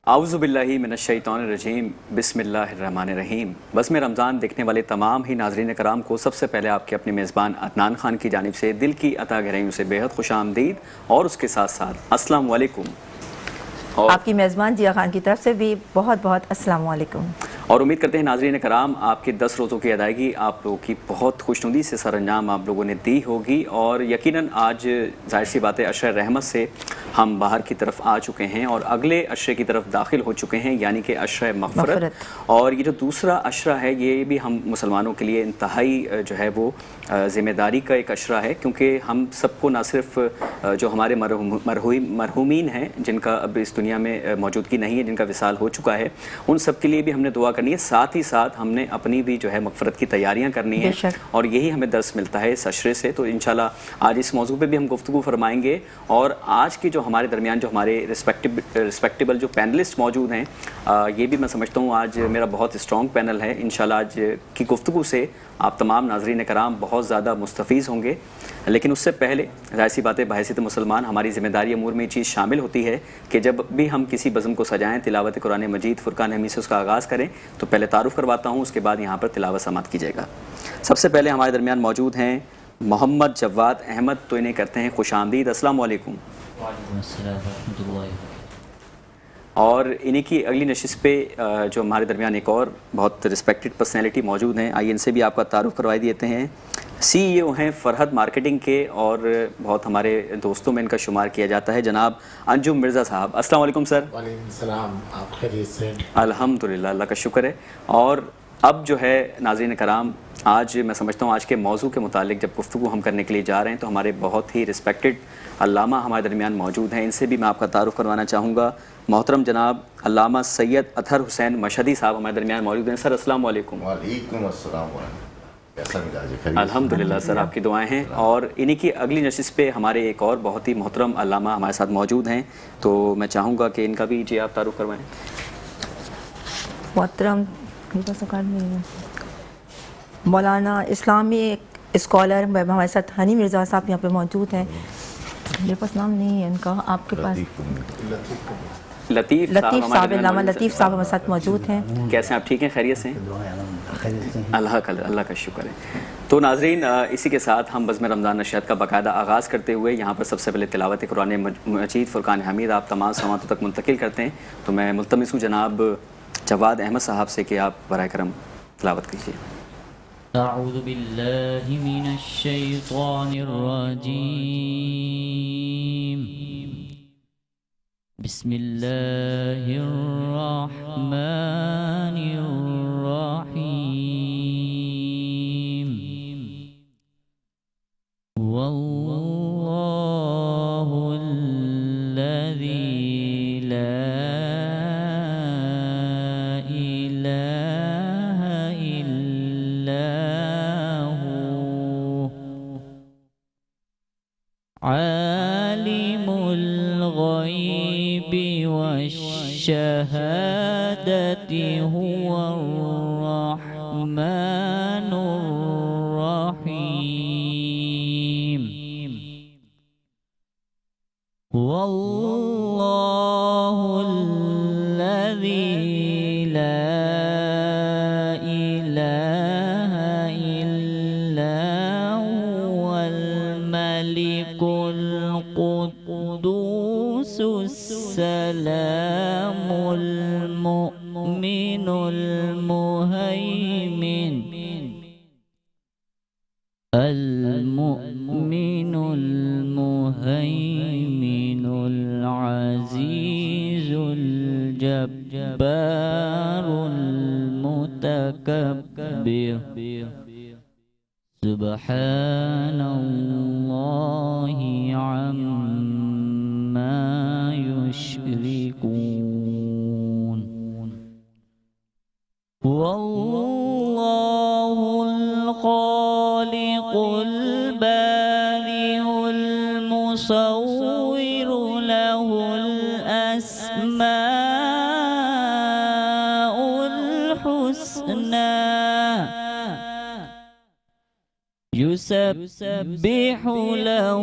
اعوذ باللہ من الشیطان الرجیم بسم اللہ الرحمن الرحیم۔ بزم رمضان دیکھنے والے تمام ہی ناظرین کرام کو سب سے پہلے آپ کے اپنے میزبان عدنان خان کی جانب سے دل کی عطا گہرائیوں سے بے حد خوش آمدید اور اس کے ساتھ ساتھ السلام علیکم۔ اور آپ کی میزبان جیا خان کی طرف سے بھی بہت بہت السلام علیکم، اور امید کرتے ہیں ناظرین کرام آپ کے 10 روزوں کی ادائیگی آپ لوگوں کی بہت خوش ندی سے سر انجام آپ لوگوں نے دی ہوگی، اور یقیناً آج ظاہر سی بات ہے عشر رحمت سے ہم باہر کی طرف آ چکے ہیں اور اگلے عشرے کی طرف داخل ہو چکے ہیں، یعنی کہ عشرہ مغفرت۔ اور یہ جو دوسرا عشرہ ہے یہ بھی ہم مسلمانوں کے لیے انتہائی جو ہے وہ ذمہ داری کا ایک عشرہ ہے، کیونکہ ہم سب کو نہ صرف جو ہمارے مرحومین ہیں جن کا اب اس دنیا میں موجودگی نہیں ہے، جن کا وصال ہو چکا ہے، ان سب کے لیے بھی ہم نے دعا کرنی ہے، ساتھ ہی ساتھ ہم نے اپنی بھی جو ہے مغفرت کی تیاریاں کرنی ہیں، اور یہی ہمیں درس ملتا ہے اس عشرے سے۔ تو انشاءاللہ آج اس موضوع پہ بھی ہم گفتگو فرمائیں گے، اور آج کی جو ہمارے درمیان جو ہمارے ریسپیکٹیبل جو پینلسٹ موجود ہیں، یہ بھی میں سمجھتا ہوں آج میرا بہت اسٹرانگ پینل ہے۔ انشاءاللہ آج کی گفتگو سے آپ تمام ناظرین کرام بہت زیادہ مستفیض ہوں گے، لیکن اس سے پہلے ظاہر سی بات ہے بحیثیت مسلمان ہماری ذمہ داری امور میں یہ چیز شامل ہوتی ہے کہ جب بھی ہم کسی بزم کو سجائیں، تلاوت قرآن مجید فرقان حمید سے اس کا آغاز کریں، تو پہلے تعارف کرواتا ہوں، اس کے بعد یہاں پر تلاوت سماعت کیجیے گا۔ سب سے پہلے ہمارے درمیان موجود ہیں محمد جواد احمد، تو انہیں کرتے ہیں خوش آمدید۔ السلام علیکم۔ وعلیکم السلام ورحمۃ اللہ۔ اور انہی کی اگلی نشست پہ جو ہمارے درمیان ایک اور بہت رسپیکٹڈ پرسنالٹی موجود ہیں، آئیے ان سے بھی آپ کا تعارف کروائی دیتے ہیں۔ سی ای او ہیں فرحت مارکیٹنگ کے، اور بہت ہمارے دوستوں میں ان کا شمار کیا جاتا ہے، جناب انجم مرزا صاحب۔ السلام علیکم سر۔ وعلیکم السلام، آپ خیریت سے؟ الحمدللہ، اللہ کا شکر ہے۔ اور اب جو ہے ناظرین کرام، آج میں سمجھتا ہوں آج کے موضوع کے متعلق جب گفتگو ہم کرنے کے لیے جا رہے ہیں تو ہمارے بہت ہی رسپیکٹڈ علامہ ہمارے درمیان موجود ہیں، ان سے بھی میں آپ کا تعارف کروانا چاہوں گا۔ محترم جناب علامہ سید اطہر حسین مشہدی صاحب ہمارے درمیان موجود ہیں۔ سر السلام علیکم۔ وعلیکم السلام ورحمۃ اللہ۔ الحمدللہ سر، آپ کی دعائیں ہیں۔ اور انہی کی اگلی نشست پہ ہمارے ایک اور بہت ہی محترم علامہ ہمارے ساتھ موجود ہیں، تو میں چاہوں گا کہ ان کا بھی جی آپ تعارف کروائیں۔ محترم مولانا اسلامی اسکالر ہمارے ساتھ ہنی مرزا صاحب یہاں پہ موجود ہیں۔ میرے پاس نام نہیں ہے ان کا، آپ کے پاس؟ لطیف صاحب، علامہ لطیف صاحب ہمارے ساتھ موجود ہیں۔ کیسے ہیں آپ؟ ٹھیک ہیں، خیریت سے ہیں؟ اللہ کا شکر ہے۔ تو ناظرین، اسی کے ساتھ ہم بزم رمضان نشریات کا باقاعدہ آغاز کرتے ہوئے یہاں پر سب سے پہلے تلاوت قرآن مجید فرقان حمید آپ تمام سماعتوں تک منتقل کرتے ہیں، تو میں ملتمس ہوں جناب جواد احمد صاحب سے کہ آپ براہ کرم تلاوت کیجیے۔ اعوذ باللہ من الشیطان الرجیم، بسم اللہ الرحمن الرحیم، واللہ الذی لا الہ الا هو عالم الغیب والشہادة هو الرحمن الرحیم، واللہ الذی لا الہ الا هو الملک القدوس السلام المؤمن المهيمن العزيز الجبار المتكبر، سبحان الله عما يشركون، والله الخالق البارئ المصور له الأسماء الحسنى، يسبح له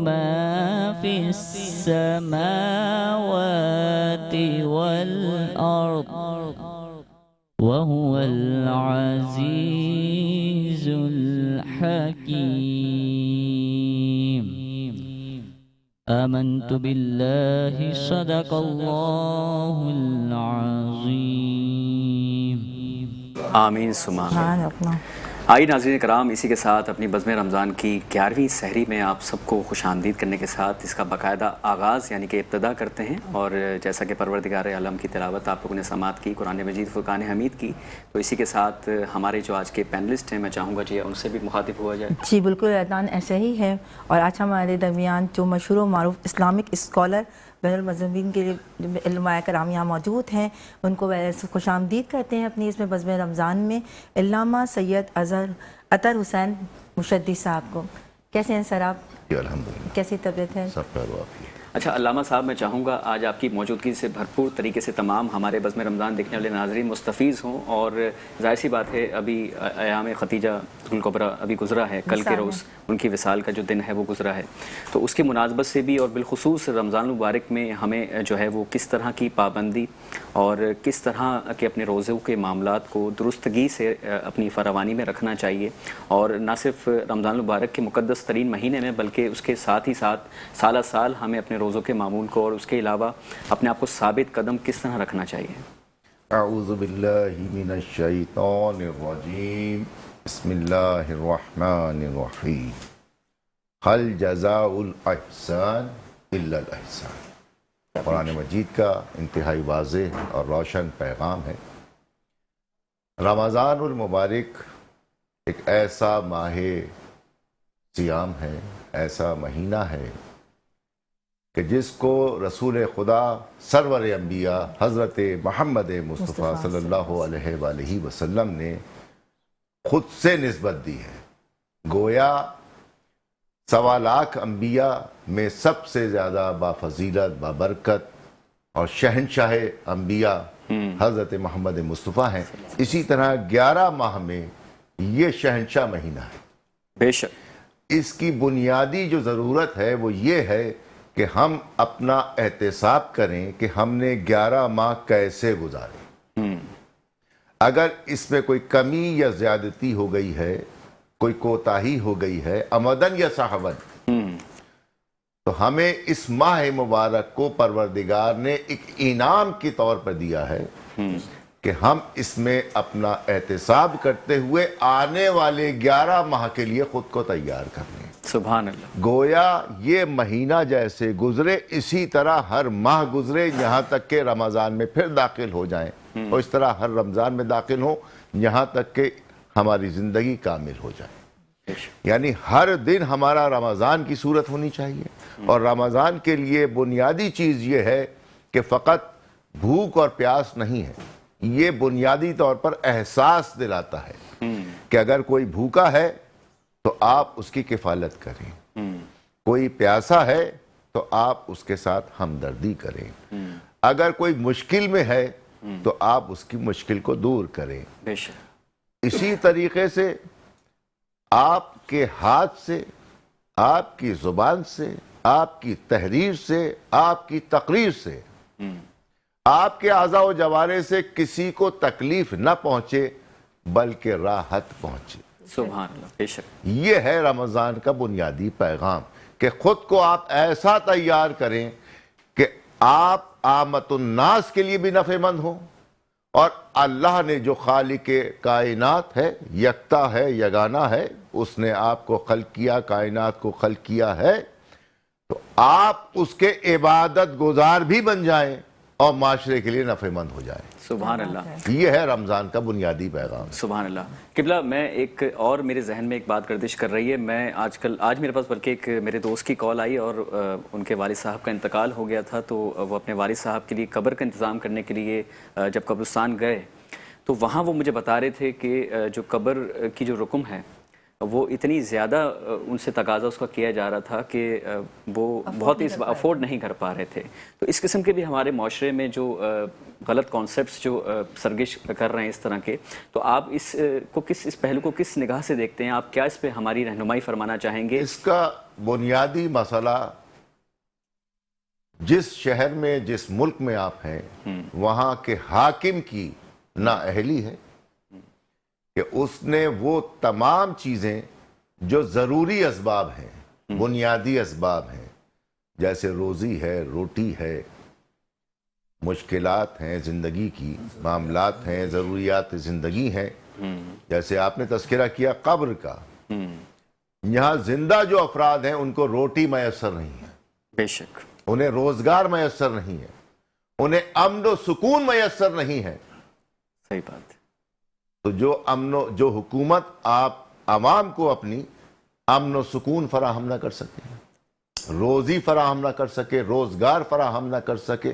ما في السماوات والأرض وهو العزيز الحكيم. آمنت بالله صدق الله العظيم. आमीन सुमा आमीन। سبحان اللہ. आइए नाज़रीन कराम, इसी के साथ अपनी बज़्म रमज़ान की 11वीं सहरी में आप सबको खुश आमदीद करने के साथ इसका बाकायदा आगाज़ यानी कि इब्तदा करते हैं। और जैसा कि परवरदिगार आलम की तिलावत आप लोगों ने समात की, कुरान मजीद फ़ुरक़ान हमीद की, तो इसी के साथ हमारे जो आज के पैनलिस्ट हैं मैं चाहूँगा जी उनसे भी मुखातिब हुआ जाए। जी बिल्कुल एहसान ऐसे ही है। और आज हमारे दरमियान जो मशहूर व मारूफ इस्लामिक स्कॉलर बैनुल-मज़हबीन के उलमाए कराम यहाँ मौजूद हैं, उनको वैसे खुश आमदीद करते हैं अपनी इसमें बज़्म रमज़ान में। अल्लामा सैयद अतर हुसैन मुशद्दी साहब को। कैसे हैं सर आप? अल्हम्दुलिल्लाह, कैसी तबीयत है? सब खैर वाक़ई। अच्छा अल्लामा साहब, मैं चाहूँगा आज आपकी मौजूदगी से भरपूर तरीके से तमाम हमारे बज़्म रमज़ान देखने वाले नाज़रीन मुस्तफ़ीज़ हों। और ज़ाहिर सी बात है अभी अयाम ख़तीजा कुबरा अभी गुज़रा है, कल के रोज़ उनकी विसाल का जो दिन है वो गुज़रा है, तो उसकी मुनासबत से भी और बिलखुसूस रमज़ान मुबारक में हमें जो है वो किस तरह की पाबंदी और किस तरह के अपने रोज़ों के मामलात को दुरुस्तगी से अपनी फरावानी में रखना चाहिए। और न सिर्फ रमज़ान मुबारक के मुक़द्दस तरीन महीने में बल्कि उसके साथ ही साथ साल साल हमें अपने रोज़ों के मामूल को और उसके अलावा अपने आप को साबित कदम किस तरह रखना चाहिए। अऊज़ु बिल्लाहि मिनश शैतानिर रजीम, बिस्मिल्लाहिर्रहमानिर्रहीम। हल जज़ाउल इहसान इल्लल इहसान। कुरान मजीद का इंतहाई वाज़ेह और रोशन पैगाम है। रमज़ानुल मुबारक एक ऐसा माह सियाम है, ऐसा महीना है कि जिसको रसूल खुदा सरवर अंबिया हज़रत मोहम्मद मुस्तफ़ा सल्लल्लाहु अलैहि वसल्लम ने खुद से निस्बत दी है। गोया 1.25 लाख अंबिया में सबसे ज़्यादा बाफजीलत, बाबरकत और शहनशाह अंबिया हज़रत मोहम्मद मुस्तफ़ा हैं। इसी तरह 11 माह में ये शहनशाह महीना है। बेशक इसकी बुनियादी जो ज़रूरत है वो ये है कि हम अपना एहतिसाब करें कि हमने 11 माह कैसे गुजारे। अगर इसमें कोई कमी या ज़्यादती हो गई है, कोई कोताही हो गई है अमदन या सहवन, तो हमें इस माह मुबारक को परवरदिगार ने एक इनाम के तौर पर दिया है कि हम इसमें अपना एहतिसाब करते हुए आने वाले 11 माह के लिए खुद को तैयार कर लें। सुभान अल्लाह। गोया ये महीना जैसे गुजरे इसी तरह हर माह गुजरे, यहाँ तक के रमज़ान में फिर दाखिल हो जाएं और इस तरह हर रमज़ान में दाखिल हो यहाँ तक कि हमारी ज़िंदगी कामिल हो जाए। यानी हर दिन हमारा रमज़ान की सूरत होनी चाहिए। और रमज़ान के लिए बुनियादी चीज़ ये है कि फ़कत भूख और प्यास नहीं है, ये बुनियादी तौर पर एहसास दिलाता है कि अगर कोई भूखा है तो आप उसकी किफ़ालत करें, कोई प्यासा है तो आप उसके साथ हमदर्दी करें, अगर कोई मुश्किल में है तो आप उसकी मुश्किल को दूर करें। बेशक इसी तरीके से आपके हाथ से, आपकी ज़ुबान से, आपकी तहरीर से, आपकी तकरीर से, आपके आज़ा व जवारे से किसी को तकलीफ न पहुंचे बल्कि राहत पहुंचे। सुभान अल्लाह। बेशक ये है रमज़ान का बुनियादी पैगाम कि खुद को आप ऐसा तैयार करें कि आप आमतुन्नास के लिए भी नफ़ेमंद हो और अल्लाह ने जो खालिके कायनात है, यकता है, यगाना है, उसने आपको खल्क किया, कायनात को खल्क किया है, तो आप उसके इबादत गुजार भी बन जाएं और माशरे के लिए नफ़ेमंद हो जाएं। सुभान अल्लाह। ये है रमज़ान का बुनियादी पैगाम। सुभान अल्लाह। किबला, मैं एक और मेरे जहन में एक बात गर्दिश कर रही है। मैं आज मेरे पास बल्कि एक मेरे दोस्त की कॉल आई और उनके वालिद साहब का इंतकाल हो गया था, तो वो अपने वालिद साहब के लिए कब्र का इंतज़ाम करने के लिए जब कब्रिस्तान गए तो वहाँ वो मुझे बता रहे थे कि जो कब्र की जो रुकम है वो इतनी ज़्यादा उनसे तकाजा उसका किया जा रहा था कि वो बहुत ही अफोर्ड नहीं कर पा रहे थे। तो इस किस्म के भी हमारे माशरे में जो गलत कॉन्सेप्ट्स जो सरगिश कर रहे हैं इस तरह के, तो आप इस पहलू को किस निगाह से देखते हैं? आप क्या इस पे हमारी रहनुमाई फरमाना चाहेंगे? इसका बुनियादी मसला जिस शहर में जिस मुल्क में आप हैं वहाँ के हाकिम की नाअहली है कि उसने वो तमाम चीज़ें जो ज़रूरी असबाब हैं, बुनियादी असबाब हैं, जैसे रोज़ी है, रोटी है, मुश्किलात हैं ज़िंदगी की, मामलात हैं, ज़रूरियात ज़िंदगी हैं, जैसे आपने तज़किरा किया कब्र का, यहाँ जिंदा जो अफराद हैं उनको रोटी मैसर नहीं है, बेशक, उन्हें रोजगार मैसर नहीं है, उन्हें अमन व सुकून मैसर नहीं है। सही बात है। तो जो हुकूमत आप आवाम को अपनी अमन व सुकून फराहम ना कर सके, रोजी फराहम ना कर सके, रोजगार फराहम ना कर सके,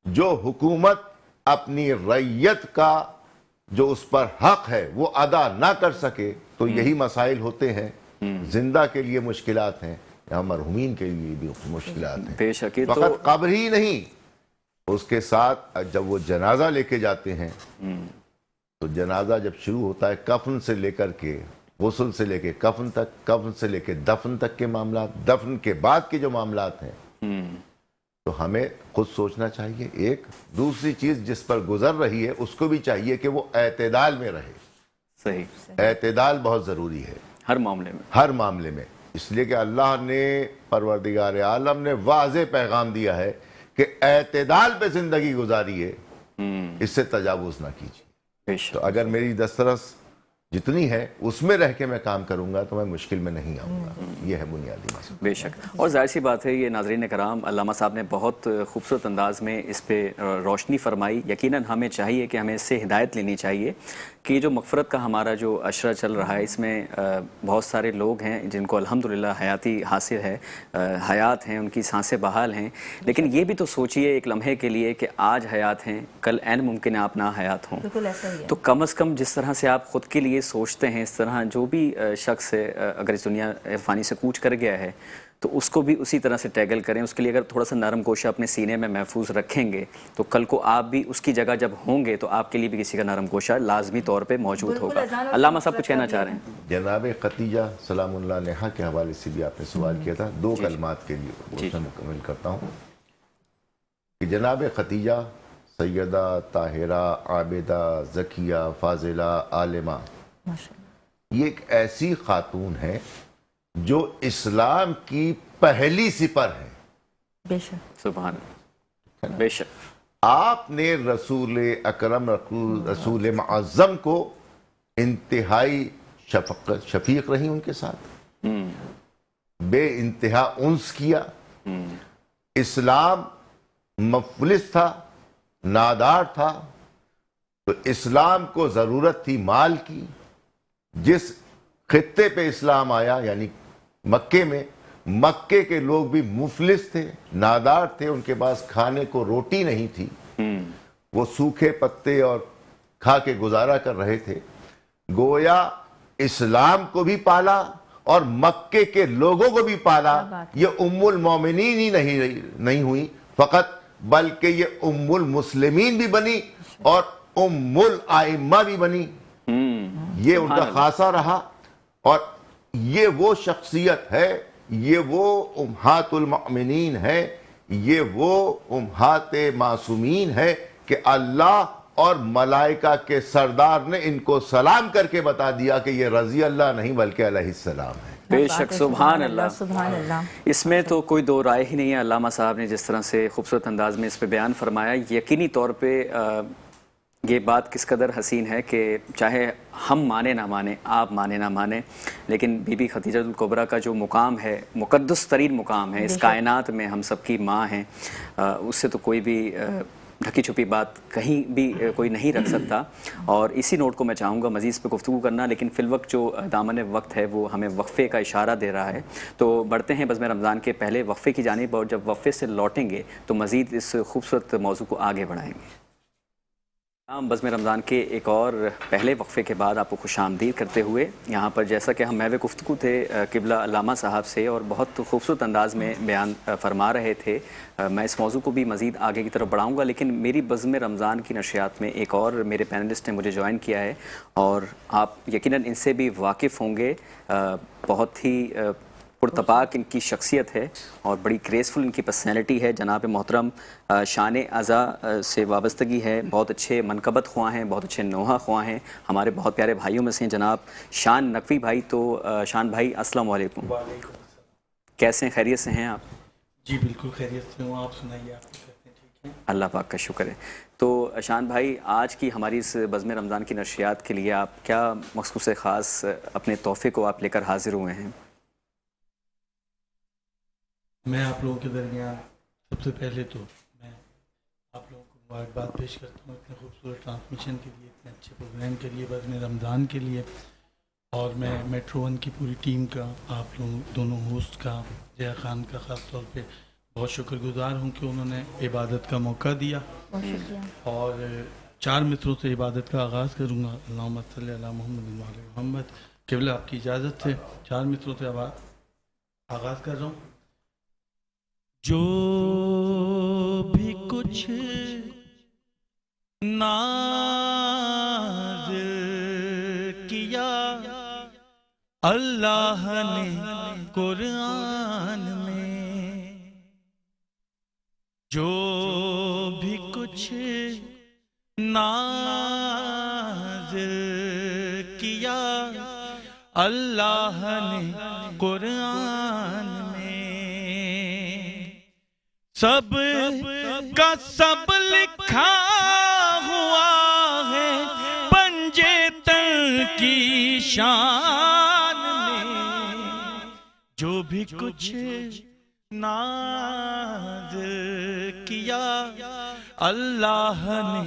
जो हुकूमत अपनी रैयत का जो उस पर हक है वो अदा ना कर सके, तो यही मसाइल होते हैं। जिंदा के लिए मुश्किलात हैं, या मरहूमीन के लिए भी मुश्किलात हैं। बेशक, ये फकत कब्र ही नहीं, उसके साथ जब वो जनाजा लेके जाते हैं तो जनाजा जब शुरू होता है कफन से लेकर के गुस्ल से लेके कफन तक, कफन से लेके दफन तक के मामलात, दफन के बाद के जो मामलात हैं, तो हमें खुद सोचना चाहिए। एक दूसरी चीज जिस पर गुजर रही है उसको भी चाहिए कि वो एतदाल में रहे। सही, एतदाल बहुत जरूरी है हर मामले में, हर मामले में। इसलिए कि अल्लाह ने, परवरदिगार आलम ने वाज़े पैगाम दिया है कि एतदाल पे जिंदगी गुजारिए, इससे तजावुज ना कीजिए। बेशक, तो अगर मेरी दस्तरस जितनी है उसमें रह के मैं काम करूंगा तो मैं मुश्किल में नहीं आऊँगा। ये है बुनियादी मसला। बेशक। और जाहिर सी बात है, ये नाज़रीन कराम, अल्लामा साहब ने बहुत खूबसूरत अंदाज में इस पे रोशनी फरमाई। यकीनन हमें चाहिए कि हमें इससे हिदायत लेनी चाहिए कि जो मग़फ़रत का हमारा जो अशरा चल रहा है, इसमें बहुत सारे लोग हैं जिनको अल्हम्दुलिल्लाह हयाती हासिल है, हयात हैं, उनकी सांसें बहाल हैं, लेकिन ये भी तो सोचिए एक लम्हे के लिए कि आज हयात हैं, कल ऐन मुमकिन है आप ना हयात हों। बिल्कुल ऐसा ही है। तो कम अज़ कम जिस तरह से आप ख़ुद के लिए सोचते हैं, इस तरह जो भी शख्स अगर इस दुनिया फ़ानी से कूच कर गया है तो उसको भी उसी तरह से टैगल करें। उसके लिए अगर थोड़ा सा नरम गोशा अपने सीने में महफूज रखेंगे तो कल को आप भी उसकी जगह जब होंगे तो आपके लिए भी किसी का नरम गोशा लाजमी तौर पे मौजूद होगा। अल्लामा साहब कुछ कहना चाह रहे हैं? जनाब खतीजा सलामुल्लाह अलैहा के हवाले से भी आपने सवाल किया था, दो कलमात के लिए उसमें मुकम्मल करता हूँ कि जनाब खतीजा सैयदा, ताहिरा, आबिदा, ज़किया, फाजिला, आलिमा, ये एक ऐसी खातून है जो इस्लाम की पहली सिपर है। बेशक, सुभान, बेशक। आपने रसूल अकरम, रसूल मुअज़्ज़म को इंतहाई शफीक रही उनके साथ, बे इंतहा उन्स किया। इस्लाम मुफलिस था, नादार था, तो इस्लाम को ज़रूरत थी माल की। जिस खित्ते पे इस्लाम आया यानी मक्के में, मक्के के लोग भी मुफलिस थे, नादार थे, उनके पास खाने को रोटी नहीं थी, वो सूखे पत्ते और खा के गुजारा कर रहे थे। गोया इस्लाम को भी पाला और मक्के के लोगों को भी पाला। ये उम्मुल मोमिनीन ही नहीं हुई फकत, बल्कि ये उम्मुल मुस्लिमीन भी बनी और उम्मुल आइम्मा भी बनी। ये उनका खासा रहा और ये वो शख्सियत है, ये वो उम्हातुल मुमिनीन है, ये वो उम्हात मासूमीन है कि अल्लाह और मलाइका के सरदार ने इनको सलाम करके बता दिया कि ये रजी अल्लाह नहीं बल्कि अलैहिस्सलाम है। बेशक, सुभान अल्लाह, सुभान अल्लाह। इसमें तो कोई दो राय ही नहीं है। अल्लामा साहब ने जिस तरह से खूबसूरत अंदाज में इस पे बयान फरमाया, यकीनी तौर पे ये बात किस कदर हसीन है कि चाहे हम माने ना माने, आप माने ना माने, लेकिन बीबी खदीजतुल कुबरा का जो मुकाम है, मुक़द्दस तरीन मुकाम है इस कायनात में, हम सबकी माँ हैं, उससे तो कोई भी ढकी छुपी बात कहीं भी कोई नहीं रख सकता। और इसी नोट को मैं चाहूँगा मज़ीद इस पर गुफ्तगू करना, लेकिन फ़िलवक्त जो दामन वक्त है वो हमें वक्फ़े का इशारा दे रहा है। तो बढ़ते हैं बज़्म रमज़ान के पहले वक्फ़े की जानिब, और जब वक्फ़े से लौटेंगे तो मज़ीद इस खूबसूरत मौजू को आगे बढ़ाएंगे। बज़्म रमज़ान के एक और पहले वक्फ़े के बाद आपको खुशामदीद करते हुए यहाँ पर, जैसा कि हम महवे गुफ्तगू थे क़िबला अल्लामा साहब से और बहुत खूबसूरत अंदाज़ में बयान फरमा रहे थे, मैं इस मौजू को भी मज़ीद आगे की तरफ बढ़ाऊँगा। लेकिन मेरी बज़्म रमज़ान की नशियात में एक और मेरे पैनलिस्ट ने मुझे ज्वाइन किया है और आप यकीनन इनसे भी वाकिफ़ होंगे। बहुत ही پرتپاک ان کی شخصیت ہے اور بڑی گریسفل ان کی پرسنالٹی ہے. جناب محترم شان اعضاء سے وابستگی ہے, بہت اچھے منقبت خواہ ہیں, بہت اچھے نوحہ خواہ ہیں, ہمارے بہت پیارے بھائیوں میں سے ہیں جناب شان نقوی بھائی. تو شان بھائی السلام علیکم. وعلیکم السلام. کیسے ہیں, خیریت سے ہیں آپ؟ جی بالکل خیریت سے ہوں, آپ سنائیے, آپ کیسے ہیں؟ ٹھیک ہیں. اللہ پاک کا شکر ہے. تو شان بھائی آج کی ہماری اس بزم رمضان کی نشریات کے لیے آپ کیا مخصوص خاص اپنے تحفے کو آپ لے کر حاضر ہوئے ہیں؟ میں آپ لوگوں کے درمیان سب سے پہلے تو میں آپ لوگوں کو مبارکباد پیش کرتا ہوں اتنے خوبصورت ٹرانسمیشن کے لیے, اتنے اچھے پروگرام کے لیے, بزم رمضان کے لیے. اور میں میٹرو ون کی پوری ٹیم کا, آپ لوگ دونوں ہوسٹ کا, جیا خان کا خاص طور پہ بہت شکر گزار ہوں کہ انہوں نے عبادت کا موقع دیا. اور 4 مصروں سے عبادت کا آغاز کروں گا. اللہم صلی علی محمد و علی محمد. قبلہ آپ کی اجازت سے 4 مصروں سے آغاز کر رہا ہوں. جو بھی کچھ ناز کیا اللہ نے قرآن میں, جو بھی کچھ ناز کیا اللہ نے قرآن میں, سب کا سب لکھا ہوا ہے پنجے تن کی شان میں. جو بھی کچھ ناز کیا اللہ نے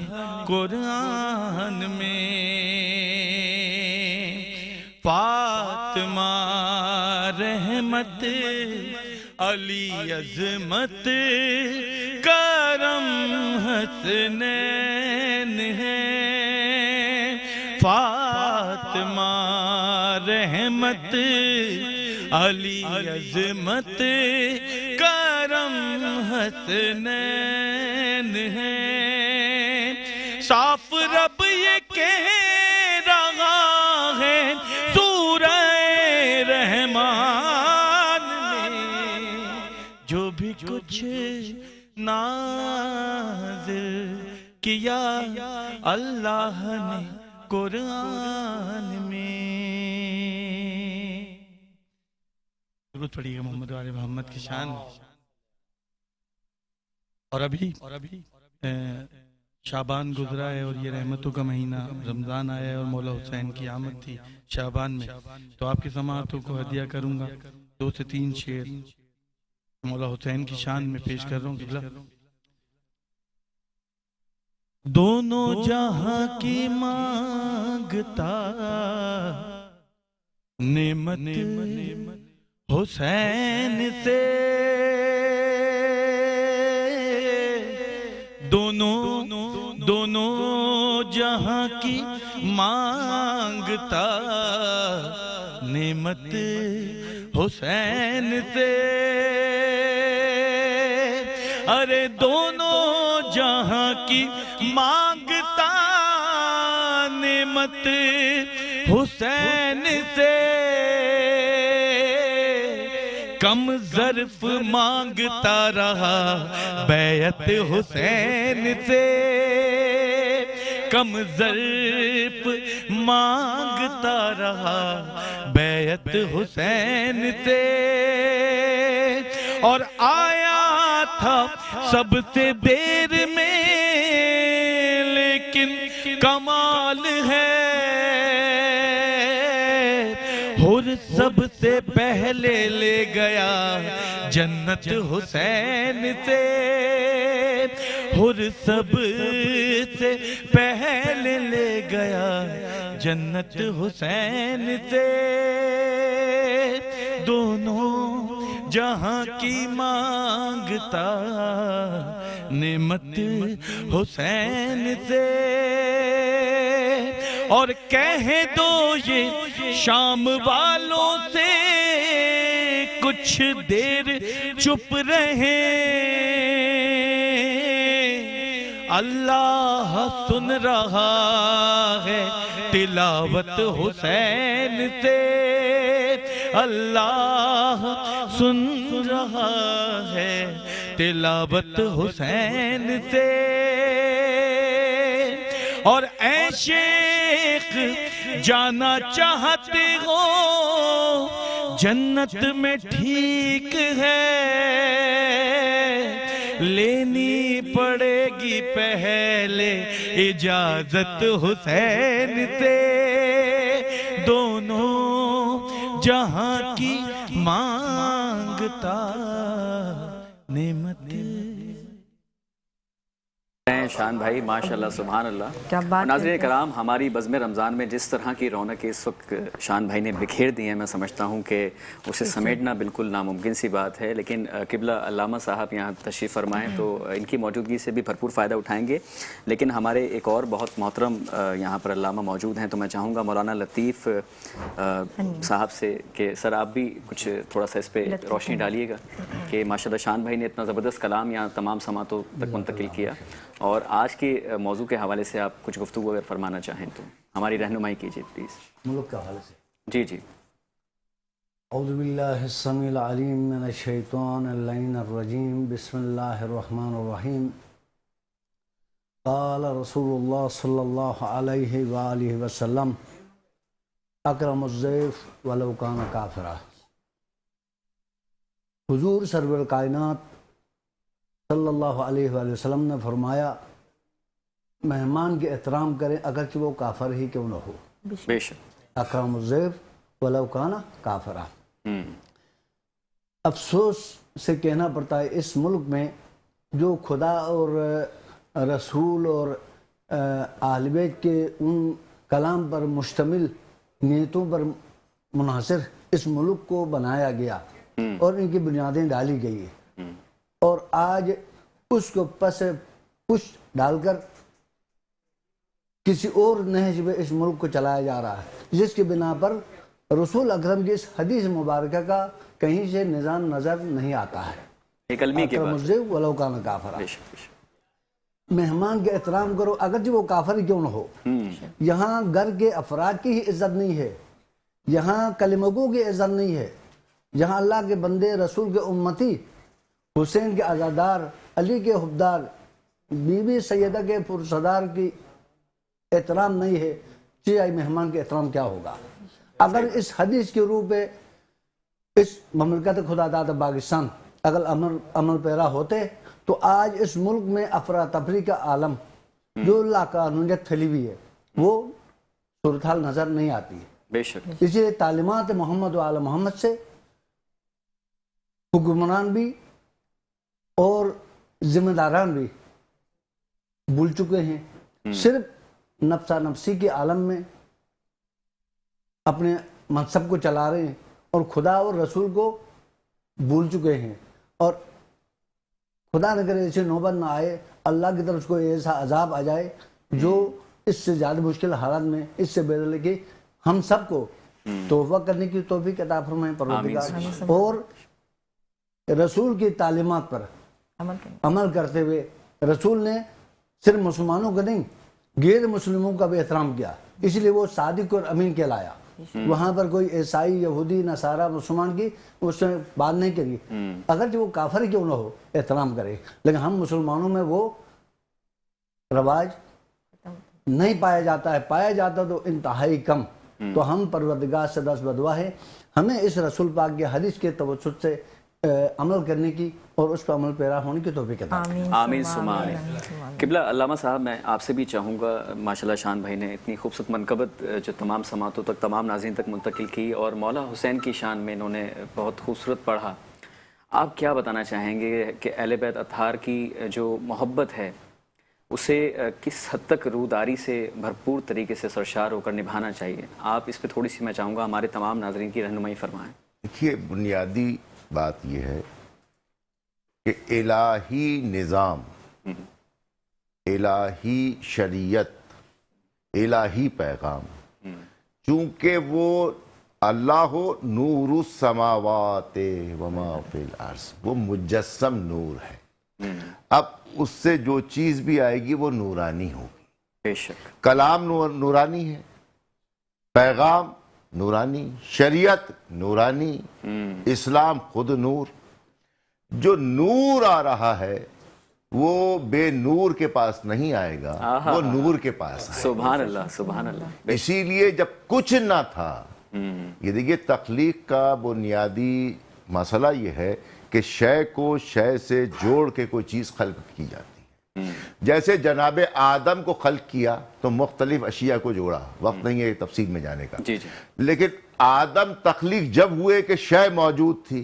قرآن میں, فاطمہ رحمت علی عظمت کرم حسنین ہے. فاطمہ رحمت علی عظمت کرم حسنین ہے. صاف رب یہ کہہ رہا ہے سورہ رحمان میں, جو بھی کچھ ناز کیا اللہ نے قرآن میں. ضرورت پڑی گا محمد علی محمد کی شان. اور ابھی شعبان گزرا ہے اور یہ رحمتوں کا مہینہ رمضان آیا ہے اور مولا حسین کی آمد تھی شعبان میں, تو آپ کی سماعتوں کو ہدیہ کروں گا. 2 سے 3 شعر مولا حسین کی شان میں پیش کر رہا ہوں. قبلہ دونوں جہاں کی مانگتا نعمت حسین سے, دونوں جہاں کی مانگتا نعمت حسین سے. ارے دونوں جہاں کی مانگتا نعمت حسین سے, کم ظرف مانگتا رہا بیعت حسین سے, کم ظرف مانگتا رہا بیعت حسین سے. اور آیا تھا سب سے دیر میں لیکن کمال ہے, اور سب سے پہلے لے گیا جنت حسین سے, اور سب سے پہلے لے گیا جنت حسین سے. دونوں جہاں کی مانگتا نعمت حسین سے. اور کہہ دو یہ شام والوں سے کچھ دیر چپ رہے, اللہ سن رہا ہے تلاوت حسین سے, اللہ سن رہا ہے تلاوت حسین سے، اور اے شیخ جانا چاہتے ہو جنت میں ٹھیک ہے، لینی پڑے گی پہلے اجازت حسین سے، دونوں جہاں کی مانگتا نعمت۔ شان بھائی ماشاءاللہ سبحان اللہ۔ کیا بات ہے۔ ناظرین کرام، ہماری بزم رمضان میں جس طرح کی رونق اس وقت شان بھائی نے بکھیر دی ہے، میں سمجھتا ہوں کہ اسے سمیٹنا بالکل ناممکن سی بات ہے، لیکن قبلہ علامہ صاحب یہاں تشریف فرمائیں تو ان کی موجودگی سے بھی بھرپور فائدہ اٹھائیں گے، لیکن ہمارے ایک اور بہت محترم یہاں پر علامہ موجود ہیں، تو میں چاہوں گا مولانا لطیف صاحب سے کہ سر آپ بھی کچھ تھوڑا سا اس پہ روشنی ڈالیے گا کہ ماشاءاللہ شان بھائی نے اتنا زبردست کلام یہاں تمام سماعتوں تک منتقل کیا، اور آج کے موضوع کے حوالے سے آپ کچھ گفتگو اگر فرمانا چاہیں تو ہماری رہنمائی کیجیے پلیز۔ ملک کے حوالے سے جی جی۔ اعوذ باللہ السمیع العلیم من الشیطان اللعین الرجیم، بسم اللہ الرحمن الرحیم۔ قال رسول اللہ صلی اللہ علیہ وآلہ وسلم اکرم الضیف ولو کان کافرا۔ حضور سرور کائنات صلی اللہ علیہ وآلہ وسلم نے فرمایا مہمان کے احترام کریں اگرچہ وہ کافر ہی کیوں نہ ہو۔ بے شک۔ اکرم الضیف ولو کان کافرا۔ افسوس سے کہنا پڑتا ہے اس ملک میں جو خدا اور رسول اور اہل بیت کے ان کلام پر مشتمل نیتوں پر منحصر اس ملک کو بنایا گیا اور ان کی بنیادیں ڈالی گئی ہیں، اور آج اس کو پس پش ڈال کر کسی اور نہج پہ اس ملک کو چلایا جا رہا ہے، جس کی بنا پر رسول اکرم کی اس حدیث مبارکہ کا کہیں سے نظام نظر نہیں آتا ہے۔ ایک علمی کے اکرم بعد الضیف ولو کان کافرا۔ بے شک بے شک۔ مہمان کے احترام کرو اگرچہ وہ کافر کیوں نہ ہو۔ یہاں گھر کے افراد کی ہی عزت نہیں ہے، یہاں کلمگوں کی عزت نہیں ہے، یہاں اللہ کے بندے رسول کے امتی حسین کے عزادار علی کے حبدار بی بی سیدہ کے پرصدار کی احترام نہیں ہے، چاہے مہمان کے احترام کیا ہوگا؟ اگر اس حدیث کے روح پہ اس مملکت خدا داد پاکستان اگر عمل پیرا ہوتے تو آج اس ملک میں افراتفری کا عالم جو لاقانونیت پھیلی ہوئی ہے وہ صورتحال نظر نہیں آتی ہے۔ بے شک۔ اسی لیے تعلیمات محمد و آل محمد سے حکمران بھی اور ذمہ داران بھی بھول چکے ہیں، صرف نفسا نفسی کے عالم میں اپنے منصب کو چلا رہے ہیں اور خدا اور رسول کو بھول چکے ہیں، اور خدا نہ کرے ایسے نوبت نہ آئے، اللہ کی طرف کوئی ایسا عذاب آ جائے جو اس سے زیادہ مشکل حالات میں اس سے بہتر کہ ہم سب کو توبہ کرنے کی توفیق عطا فرمائے پروردگار، اور رسول کی تعلیمات پر عمل کرتے ہوئے رسول نے صرف مسلمانوں کا نہیں غیر مسلموں کا بھی احترام کیا، اس لیے وہ صادق اور امین کہلایا۔ وہاں پر کوئی عیسائی یہودی نصارہ مسلمان کی اس نے بات نہیں کری، اگرچہ وہ کافر کیوں نہ ہو احترام کرے، لیکن ہم مسلمانوں میں وہ رواج نہیں پایا جاتا ہے، پایا جاتا تو انتہائی کم۔ تو ہم پروردگار سے دست بدعا ہے ہمیں اس رسول پاک کے حدیث کے توسط سے عمل کرنے کی اور اس پر عمل پیرا ہونے کی توفیق عطا فرمائے۔ آمین ثم آمین۔ قبلہ علامہ صاحب میں آپ سے بھی چاہوں گا، ماشاءاللہ شان بھائی نے اتنی خوبصورت منقبت جو تمام سماعتوں تک تمام ناظرین تک منتقل کی، اور مولا حسین کی شان میں انہوں نے بہت خوبصورت پڑھا، آپ کیا بتانا چاہیں گے کہ اہل بیت اطہار کی جو محبت ہے اسے کس حد تک روداری سے بھرپور طریقے سے سرشار ہو کر نبھانا چاہیے؟ آپ اس پہ تھوڑی سی میں چاہوں گا ہمارے تمام ناظرین کی رہنمائی فرمائیں۔ دیکھیے بنیادی بات یہ ہے کہ الہی نظام، الہی شریعت، الہی پیغام، چونکہ وہ اللہ ہو نور السماوات وما فی الارض، وہ مجسم نور ہے، اب اس سے جو چیز بھی آئے گی وہ نورانی ہوگی۔ بے شک۔ کلام نورانی ہے، پیغام नूरानी, शरीयत नूरानी, इस्लाम खुद नूर। जो नूर आ रहा है वो बे नूर के पास नहीं आएगा, वो नूर के पास आएगा। सुभान अल्लाह, सुभान अल्लाह। इसीलिए जब कुछ ना था, ये देखिए तख्लीक का बुनियादी मसला ये है कि शय को शय से जोड़ के कोई चीज़ खल्क की जाती है। जैसे जनाब आदम को खल्क किया तो मुख्तलिफ अशिया को जोड़ा, वक्त नहीं है तफसील में जाने का। जी जी। लेकिन आदम तख्लीक जब हुए कि शय मौजूद थी,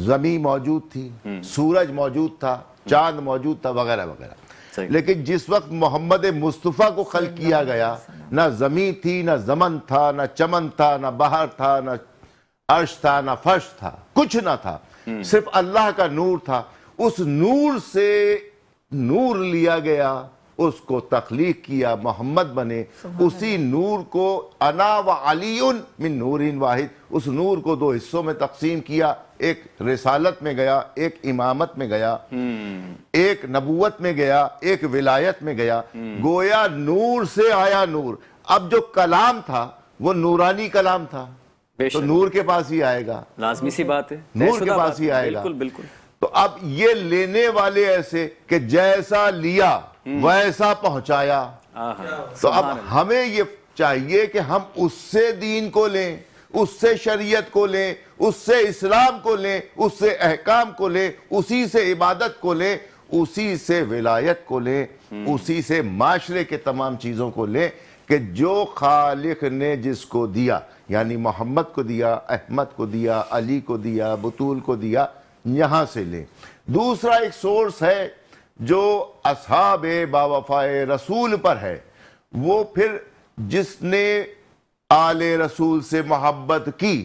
ज़मीन मौजूद थी, सूरज मौजूद था, चांद मौजूद था, वगैरह वगैरह। लेकिन जिस वक्त मोहम्मद मुस्तफ़ा को खल्क किया गया, ना ज़मीन थी, ना ज़मन था, ना चमन था, ना बहर था, ना अर्श था, ना फर्श था, कुछ ना था, सिर्फ अल्लाह का नूर था। उस नूर से नूर लिया गया, उसको तख्लीक किया, मोहम्मद बने। उसी नूर को अना व अलीउन मिन नूरिन वाहिद, उस नूर को दो हिस्सों में तकसीम किया, एक रिसालत में गया, एक इमामत में गया, एक नबूवत में गया, एक विलायत में गया। गोया नूर से आया नूर। अब जो कलाम था वो नूरानी कलाम था, तो नूर के पास ही आएगा, लाजमी सी बात है, नूर के पास ही आएगा। बिल्कुल बिल्कुल। तो अब ये लेने वाले ऐसे कि जैसा लिया वैसा पहुंचाया। तो अब हमें ये चाहिए कि हम उससे दीन को लें, उससे शरीयत को लें, उससे इस्लाम को लें, उससे अहकाम को लें, उसी से इबादत को लें, उसी से विलायत को लें, उसी से माशरे के तमाम चीज़ों को लें कि जो खालिक ने जिसको दिया, यानी मोहम्मद को दिया, अहमद को दिया, अली को दिया, बतूल को दिया, यहाँ से लें। दूसरा एक सोर्स है जो असहाबे बावफाए रसूल पर है, वो फिर जिसने आले रसूल से मोहब्बत की,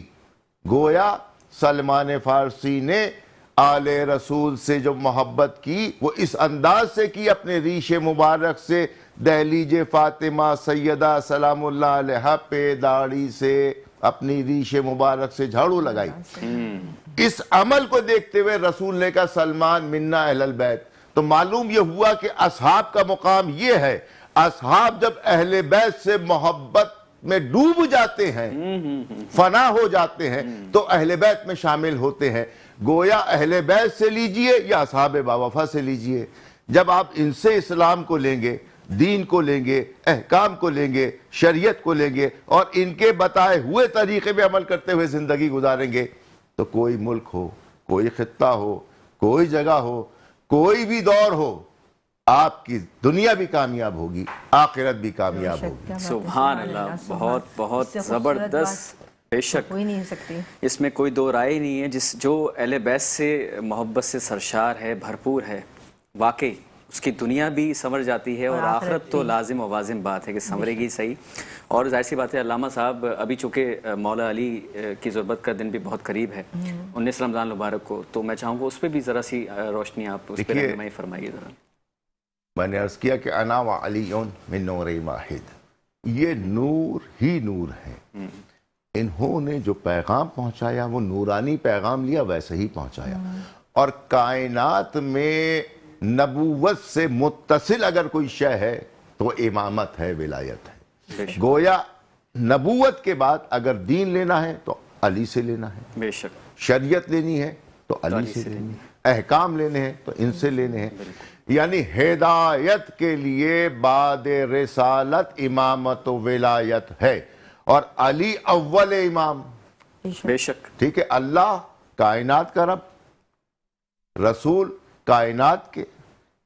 गोया सलमान फारसी ने आले रसूल से जो मोहब्बत की वो इस अंदाज से की, अपने रीशे मुबारक से दहलीज फातिमा सैयदा सलामुल्लाह अलैहा पे दाढ़ी से अपनी रीशे मुबारक से झाड़ू लगाई। इस अमल को देखते हुए रसूल ने कहा सलमान मिन्ना अहलल बैत। तो मालूम यह हुआ कि असहाब का मुकाम ये है, असहाब जब अहले बैत से मोहब्बत में डूब जाते हैं, फना हो जाते हैं, तो अहले बैत में शामिल होते हैं। गोया अहले बैत से लीजिए या असहाब बावफा से लीजिए, जब आप इनसे इस्लाम को लेंगे, दीन को लेंगे, अहकाम को लेंगे, शरीयत को लेंगे और इनके बताए हुए तरीके में अमल करते हुए ज़िंदगी गुजारेंगे, तो कोई मुल्क हो, कोई खित्ता हो, कोई जगह हो, कोई भी दौर हो, आपकी दुनिया भी कामयाब होगी, आखिरत भी कामयाब होगी। सुभान अल्लाह, बहुत बहुत ज़बरदस्त। बेशक कोई नहीं सकती, इसमें कोई दो राय ही नहीं है। जो अहले बैत से मोहब्बत से सरशार है, भरपूर है, वाकई उसकी दुनिया भी संवर जाती है और आखिरत तो लाजिम व वाजिम बात है कि संवरेगी सही। और जाहिर सी बात है अल्लामा साहब, अभी चूँकि मौला अली की ज़ुर्बत का दिन भी बहुत करीब है, 19 रमज़ान मुबारक को, तो मैं चाहूँगा उस पर भी ज़रा सी रोशनी आप उस पर रहनुमाई फरमाइए ज़रा। मैंने अर्ज़ किया कि अना व अलीउन मिन नूर वाहिद, ये नूर ही नूर है। इन्होंने जो पैगाम पहुँचाया वो नूरानी पैगाम लिया, वैसे ही पहुँचाया। और कायनात में नबूवत से मुत्तसिल अगर कोई शय है तो इमामत है, विलायत है। गोया नबूवत के बाद अगर दीन लेना है तो अली से लेना है, बेशक शरीयत लेनी है तो अली से लेनी है, अहकाम लेने हैं तो इनसे लेने हैं। यानी हिदायत के लिए बाद रिसालत इमामत व विलायत है और अली अव्वल इमाम। बेशक ठीक है, अल्लाह कायनात का रब, रसूल कायनात के,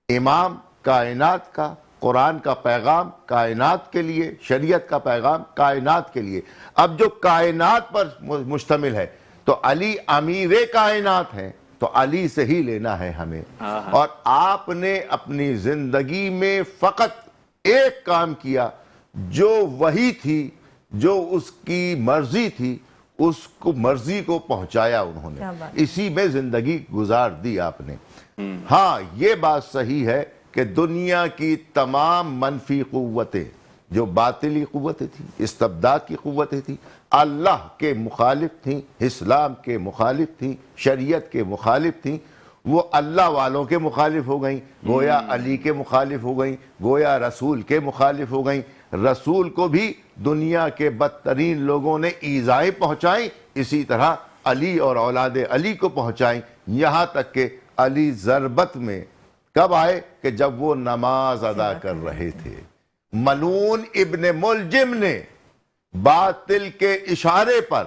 इमाम कायनात का, कुरान का पैगाम कायनात के लिए, शरीयत का पैगाम कायनात के लिए। अब जो कायनात पर मुश्तमिल है तो अली अमीर कायनात हैं, तो अली से ही लेना है हमें। और आपने अपनी जिंदगी में फकत एक काम किया जो वही थी, जो उसकी मर्जी थी, उसको मर्जी को पहुंचाया उन्होंने, इसी में जिंदगी गुजार दी आपने। हाँ, ये बात सही है कि दुनिया की तमाम मनफी कुव्वतें जो बातिली कुव्वतें थी, इस्तबदाद की कुव्वतें थी, अल्लाह के मुखालिफ थी, इस्लाम के मुखालिफ थी, शरीयत के मुखालिफ थी, وہ اللہ والوں کے مخالف ہو گئیں، گویا علی کے مخالف ہو گئیں، گویا رسول کے مخالف ہو گئیں. رسول کو بھی دنیا کے بدترین لوگوں نے ایذائیں پہنچائیں، اسی طرح علی اور اولاد علی کو پہنچائیں. یہاں تک کہ علی ضربت میں کب آئے کہ جب وہ نماز ادا کر رہے تھے. ملعون ابن ملجم نے باطل کے اشارے پر،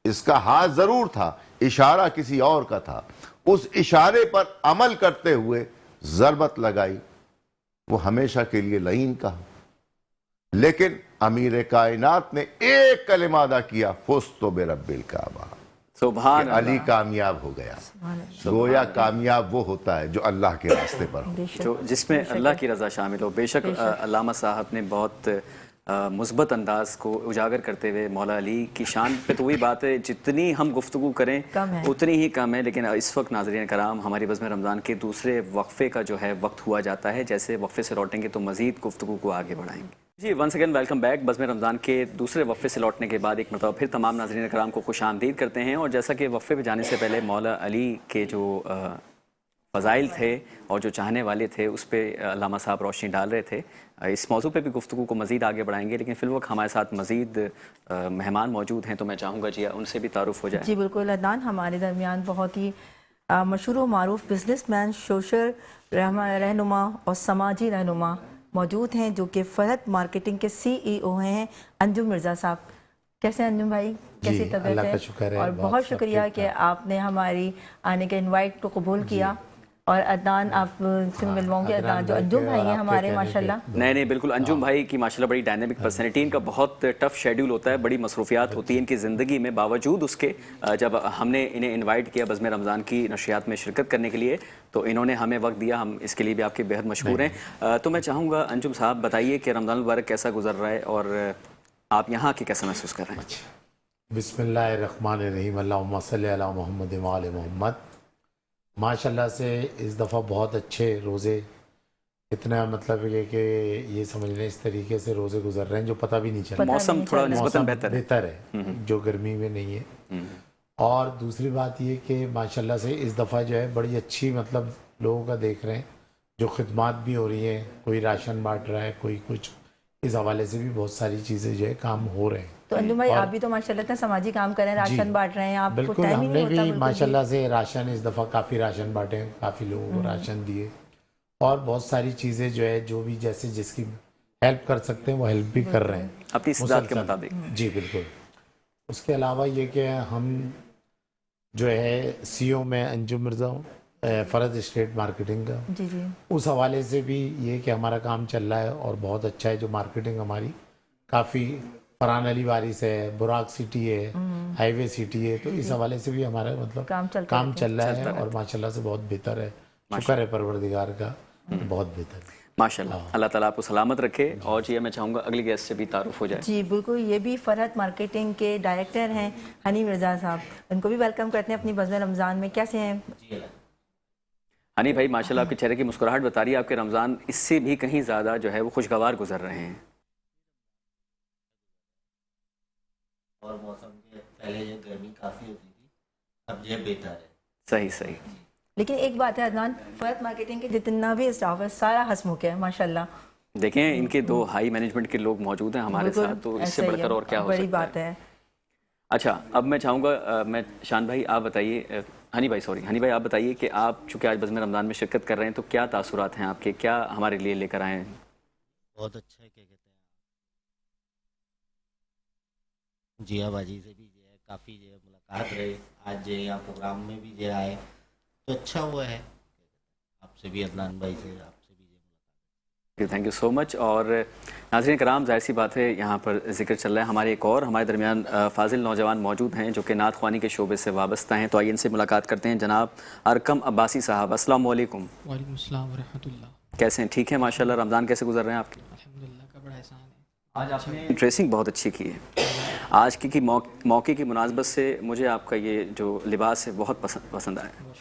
اس کا ہاتھ ضرور تھا، اشارہ کسی اور کا تھا، اس اشارے پر عمل کرتے ہوئے ضربت لگائی. وہ ہمیشہ کے لیے لعین کہا. لیکن امیر کائنات نے ایک کلمہ ادا کیا، فزت برب الکعبہ، سبحان کہ علی کامیاب ہو گیا. گویا کامیاب وہ ہوتا ہے جو اللہ کے راستے پر ہو، جو جس میں اللہ کی رضا شامل ہو. بے شک علامہ صاحب نے بہت مثبت انداز کو اجاگر کرتے ہوئے مولا علی کی شان پہ تو وہی بات ہے جتنی ہم گفتگو کریں اتنی ہی کم ہے. لیکن اس وقت ناظرین کرام ہماری بزم رمضان کے دوسرے وقفے کا جو ہے وقت ہوا جاتا ہے. جیسے وقفے سے لوٹیں گے تو مزید گفتگو کو آگے بڑھائیں گے. جی ونس اگین ویلکم بیک. بزم رمضان کے دوسرے وقفے سے لوٹنے کے بعد ایک مرتبہ پھر تمام ناظرین کرام کو خوش آمدید کرتے ہیں. اور جیسا کہ وقفے پہ جانے سے پہلے مولا علی کے جو فضائل تھے اور جو چاہنے والے تھے اس پہ علامہ صاحب روشنی ڈال رہے تھے. اس موضوع پہ بھی گفتگو کو مزید آگے بڑھائیں گے. لیکن فی الوقت ہمارے ساتھ مزید مہمان موجود ہیں تو میں چاہوں گا جی ان سے بھی تعارف ہو جائے. جی بالکل عدنان، ہمارے درمیان بہت ہی مشہور و معروف بزنس مین، سوشل رہنما اور سماجی رہنما موجود ہیں جو کہ فرحت مارکیٹنگ کے CEO ہیں، انجم مرزا صاحب. کیسے انجم بھائی؟ کیسی طبیعت اللہ ہے؟ کا شکر ہے. اور بہت شکریہ کہ آپ نے ہماری آنے کے انوائٹ کو قبول کیا. اور عدنان آپ سے ملواؤں گے. عدنان جو انجم بھائی ہیں ہمارے ماشاءاللہ. نہیں بالکل انجم بھائی کی ماشاءاللہ بڑی ڈائنامک پرسنالٹی. ان کا بہت ٹف شیڈیول ہوتا ہے، بڑی مصروفیات ہوتی ہیں ان کی زندگی میں. باوجود اس کے جب ہم نے انہیں انوائٹ کیا بزم رمضان کی نشریات میں شرکت کرنے کے لیے تو انہوں نے ہمیں وقت دیا. ہم اس کے لیے بھی آپ کے بہت مشکور ہیں. تو میں چاہوں گا انجم صاحب بتائیے کہ رمضان المبارک کیسا گزر رہا ہے اور آپ یہاں کے کیسا محسوس کر رہے ہیں؟ بسم اللہ الرحمن الرحیم. اللہم صلی علی محمد و آل محمد. ماشاءاللہ سے اس دفعہ بہت اچھے روزے، اتنا مطلب یہ کہ یہ سمجھ لیں اس طریقے سے روزے گزر رہے ہیں جو پتہ بھی نہیں چل رہا. موسم تھوڑا نسبتاً بہتر ہے جو گرمی میں نہیں ہے. اور دوسری بات یہ کہ ماشاءاللہ سے اس دفعہ جو ہے بڑی اچھی مطلب لوگوں کا دیکھ رہے ہیں جو خدمات بھی ہو رہی ہیں. کوئی راشن بانٹ رہا ہے، کوئی کچھ. اس حوالے سے بھی بہت ساری چیزیں جو ہے کام ہو رہے ہیں. تو انجم بھائی آپ بھی تو ماشاءاللہ اتنا سماجی کام کر رہے ہیں، راشن بانٹ رہے ہیں. آپ کو بالکل ٹائم ہی ہم نہیں نے ہوتا. بھی ماشاءاللہ سے راشن اس دفعہ کافی راشن بانٹے، کافی لوگوں کو راشن دیے اور بہت ساری چیزیں جو ہے جو بھی جیسے جس کی ہیلپ کر سکتے ہیں وہ ہیلپ بھی کر رہے ہیں اپنی استطاعت کے مطابق. جی بالکل. اس کے علاوہ یہ کہ ہم جو ہے CEO میں انجم مرزا ہوں، فرحت اسٹیٹ مارکیٹنگ کا. جی جی اس حوالے سے بھی یہ کہ ہمارا کام چل رہا ہے اور بہت اچھا ہے. جو مارکیٹنگ ہماری کافی فرحان علی وارث ہے، براق سٹی ہے، ہائی وے سٹی ہے، تو اس حوالے سے بھی ہمارا مطلب کام چل رہا ہے اور ماشاءاللہ سے بہت بہتر ہے. شکر ہے پروردگار کا، بہت بہتر ہے ماشاءاللہ. اللہ تعالیٰ آپ کو سلامت رکھے. اور جی میں چاہوں گا اگلی گیسٹ سے بھی تعارف ہو جائے. جی بالکل. یہ بھی فرحت مارکیٹنگ کے ڈائریکٹر ہیں ہنی مرزا صاحب. ان کو بھی ویلکم کرتے ہیں اپنی بزم رمضان میں. کیسے ہیں ہنی بھائی؟ ماشاءاللہ آپ کے چہرے کی مسکراہٹ بتا رہی ہے آپ کے رمضان اس سے بھی کہیں زیادہ جو ہے وہ خوشگوار گزر رہے ہیں. اور موسم کے پہلے جو گرمی کافی ہوتی تھی اب یہ بہتر ہے. صحیح. لیکن ایک بات ہے عدنان، فرحت مارکیٹنگ کے جتنا بھی اسٹاف ہے سارا ہنسمکھ ہے ماشاءاللہ. دیکھیں ان کے 2 ہائی مینجمنٹ کے لوگ موجود ہیں ہمارے ساتھ، تو اس سے بڑھ کر اور کیا ہو بڑی سکتا بات ہے. اچھا اب میں چاہوں گا میں شان بھائی آپ بتائیے، ہنی بھائی آپ بتائیے کہ آپ چونکہ آج بزم رمضان میں شرکت کر رہے ہیں تو کیا تاثرات ہیں آپ کے، کیا ہمارے لیے لے کر آئے ہیں؟ بہت اچھا ہے. کیا کہتے ہیں جیا باجی سے بھی جو ہے کافی جو ہے ملاقات رہے. آج جو ہے یہاں پروگرام میں بھی جو آئے تو اچھا ہوا ہے. آپ سے بھی عدنان بھائی سے آپ سے بھی ملاقات. تھینک یو سو مچ. اور ناظرین کرام ظاہر سی بات ہے یہاں پر ذکر چل رہا ہے ہمارے ایک اور ہمارے درمیان فاضل نوجوان موجود ہیں جو کہ نعت خوانی کے شعبے سے وابستہ ہیں. تو آئیے ان سے ملاقات کرتے ہیں. جناب ارکم عباسی صاحب، السلام علیکم. وعلیکم السلام ورحمۃ اللہ. کیسے ہیں؟ ٹھیک ہیں ماشاءاللہ. رمضان کیسے گزر رہے ہیں آپ کے؟ الحمدللہ کا بڑا احسان ہے. آج آپ نے ڈریسنگ بہت اچھی کی ہے. آج کی موقع کی مناسبت سے مجھے آپ کا یہ جو لباس ہے بہت پسند آیا.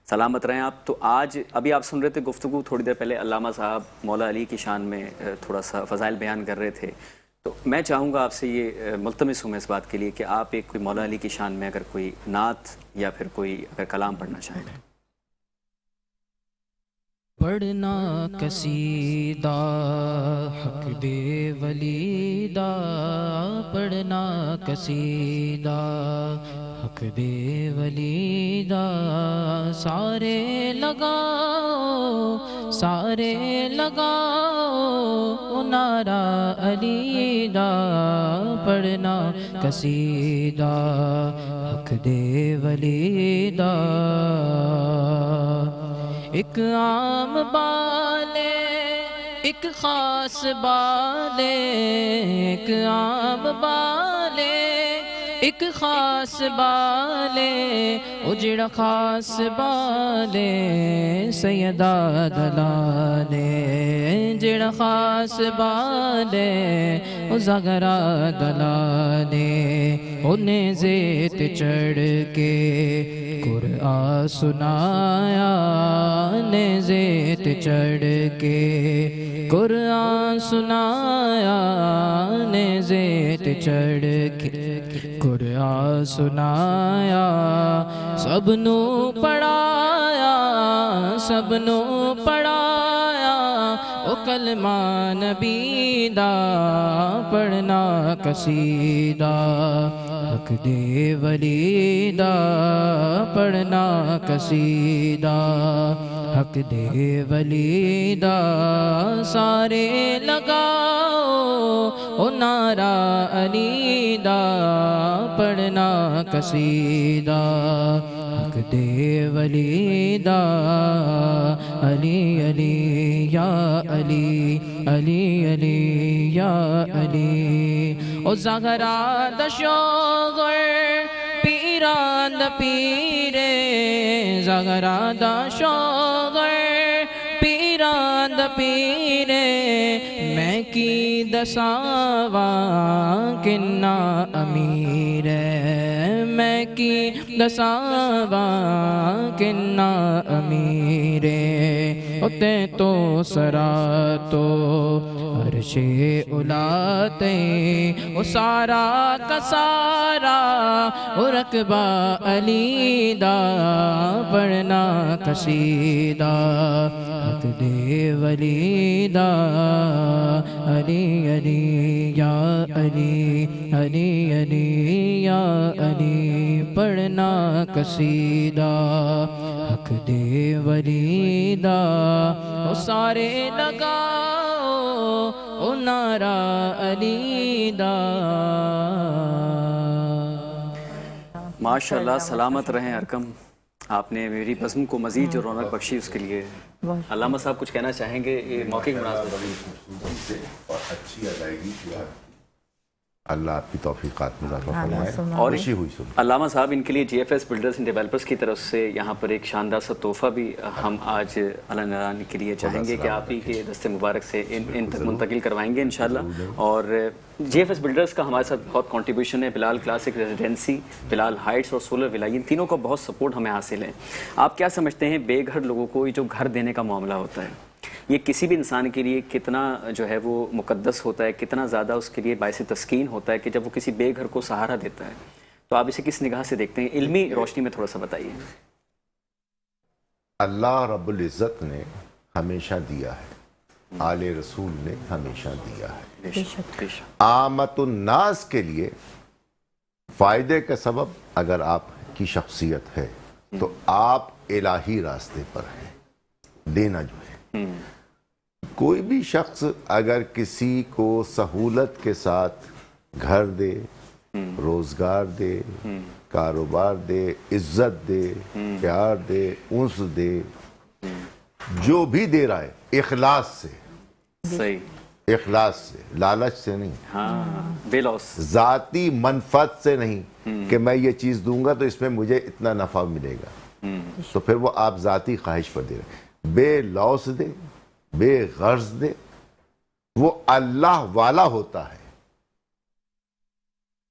سلامت رہیں آپ. تو آج ابھی آپ سن رہے تھے گفتگو تھوڑی دیر پہلے علامہ صاحب مولا علی کی شان میں تھوڑا سا فضائل بیان کر رہے تھے. تو میں چاہوں گا آپ سے یہ ملتمس ہوں میں اس بات کے لیے کہ آپ ایک کوئی مولا علی کی شان میں اگر کوئی نعت یا پھر کوئی اگر کلام پڑھنا چاہیں. پڑھنا قصیدہ حق دے ولیدہ، پڑھنا قصیدہ حق دے ولیدہ، سارے لگاؤ سارے لگاؤ نعرہ علی دا، پڑھنا قصیدہ حق دے ولیدہ۔ ایک عام بالے ایک خاص بالے، ایک عام بالے ایک خاص بالے، او جڑا خاص بالے سیدہ دلالے، جڑا خاص بالے او زغرا دلالے، انہیں زیت چڑھ کے قرآن سنایا، نے زیت چڑھ کے قرآن سنایا، نے زیت چڑھ کے قرآن سنایا، سب نو پڑھایا سب نو پڑھایا، او کلمہ نبی دا، پڑھنا قصیدہ حق دے ولی دا، پڑھنا قصیدہ حق دے ولی دا، سارے لگاؤ او نعرہ علی دا، پڑھنا قصیدہ حق دے ولی دا، علی علی یا علی علی علی یا علی، او زغرا دا شوگر پیران دا پیرے، زغرا دا شوگر پیران دا پیرے، میں کی دساواں کنا امیر ہے، میں کی دساواں کنا امیر ہے، اتے تو سرا تو عرش اولاتے، او سارا کا سارا او رقبہ علی دا، پڑھنا قصیدہ حق دے ولی دا، علی علی یا علی علی علی یا علی، پڑھنا قصیدہ حق دے ولی دا، او سارے لگاؤ او نعرہ علی دا۔ ماشاءاللہ، سلامت رہیں ارکم، آپ نے میری بزم کو مزید جو رونق بخشی اس کے لیے علامہ صاحب کچھ کہنا چاہیں گے یہ موقع کے مناسبت سے؟ اور اچھی ادائیگی کیا، اللہ آپ کی توفیقات میں اضافہ فرمائے، اور خوشی ہوئی سن۔ علامہ صاحب ان کے لیے G F S builders and developers کی طرف سے یہاں پر ایک شاندار سا تحفہ بھی ہم آج علن کے لیے چاہیں گے کہ آپ ہی کے دست مبارک سے ان تک منتقل کروائیں گے انشاءاللہ۔ اور جی ایف ایس بلڈرز کا ہمارے ساتھ بہت کنٹریبیوشن ہے، بلال کلاسک ریزیڈنسی، بلال ہائٹس اور سولر ولا، ان تینوں کا بہت سپورٹ ہمیں حاصل ہے۔ آپ کیا سمجھتے ہیں بے گھر لوگوں کو یہ جو گھر دینے کا معاملہ ہوتا ہے، یہ کسی بھی انسان کے لیے کتنا جو ہے وہ مقدس ہوتا ہے، کتنا زیادہ اس کے لیے باعث تسکین ہوتا ہے کہ جب وہ کسی بے گھر کو سہارا دیتا ہے، تو آپ اسے کس نگاہ سے دیکھتے ہیں؟ علمی روشنی میں تھوڑا سا بتائیے۔ اللہ رب العزت نے ہمیشہ دیا ہے، آل رسول نے ہمیشہ دیا ہے، بے شک بے شک۔ عامت الناس کے لیے فائدے کا سبب اگر آپ کی شخصیت ہے تو آپ الہی راستے پر ہیں، دینا جو ہے۔ کوئی بھی شخص اگر کسی کو سہولت کے ساتھ گھر دے، روزگار دے، کاروبار دے، عزت دے، پیار دے، انس دے، جو بھی دے رہا ہے اخلاص سے، صحیح، اخلاص سے، لالچ سے نہیں، ہاں، بے لوس، ذاتی منفعت سے نہیں کہ میں یہ چیز دوں گا تو اس میں مجھے اتنا نفع ملے گا، تو پھر وہ آپ ذاتی خواہش پر دے رہے ہیں۔ بے لوس دے، بے غرض دے، وہ اللہ والا ہوتا ہے،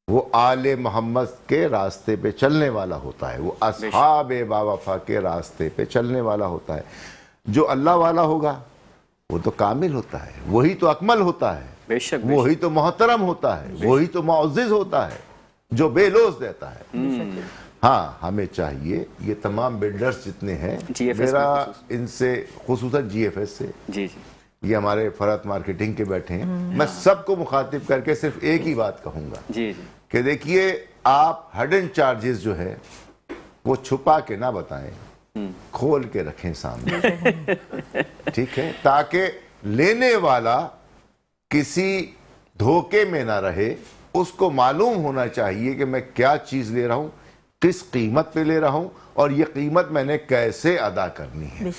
وہ آل محمد کے راستے پہ چلنے والا ہوتا ہے، وہ اصحاب باوفا کے راستے پہ چلنے والا ہوتا ہے۔ جو اللہ والا ہوگا وہ تو کامل ہوتا ہے، وہی تو اکمل ہوتا ہے، بے شک وہی تو محترم ہوتا ہے، وہی تو معزز ہوتا ہے جو بے لوز دیتا ہے۔ हाँ हमें चाहिए ये तमाम बिल्डर्स जितने हैं, GFS मेरा में खुसूस। इनसे खुसूसन GFS से, जी जी ये हमारे फरहत मार्केटिंग के बैठे हैं, मैं सबको मुखातिब करके सिर्फ एक ही बात कहूँगा जी जी कि देखिए आप हिडन चार्जेस जो है वो छुपा के ना बताएं, खोल के रखें सामने, ठीक है, ताकि लेने वाला किसी धोखे में ना रहे, उसको मालूम होना चाहिए कि मैं क्या चीज ले रहा हूं, किस कीमत पे ले रहा हूं और ये कीमत मैंने कैसे अदा करनी है।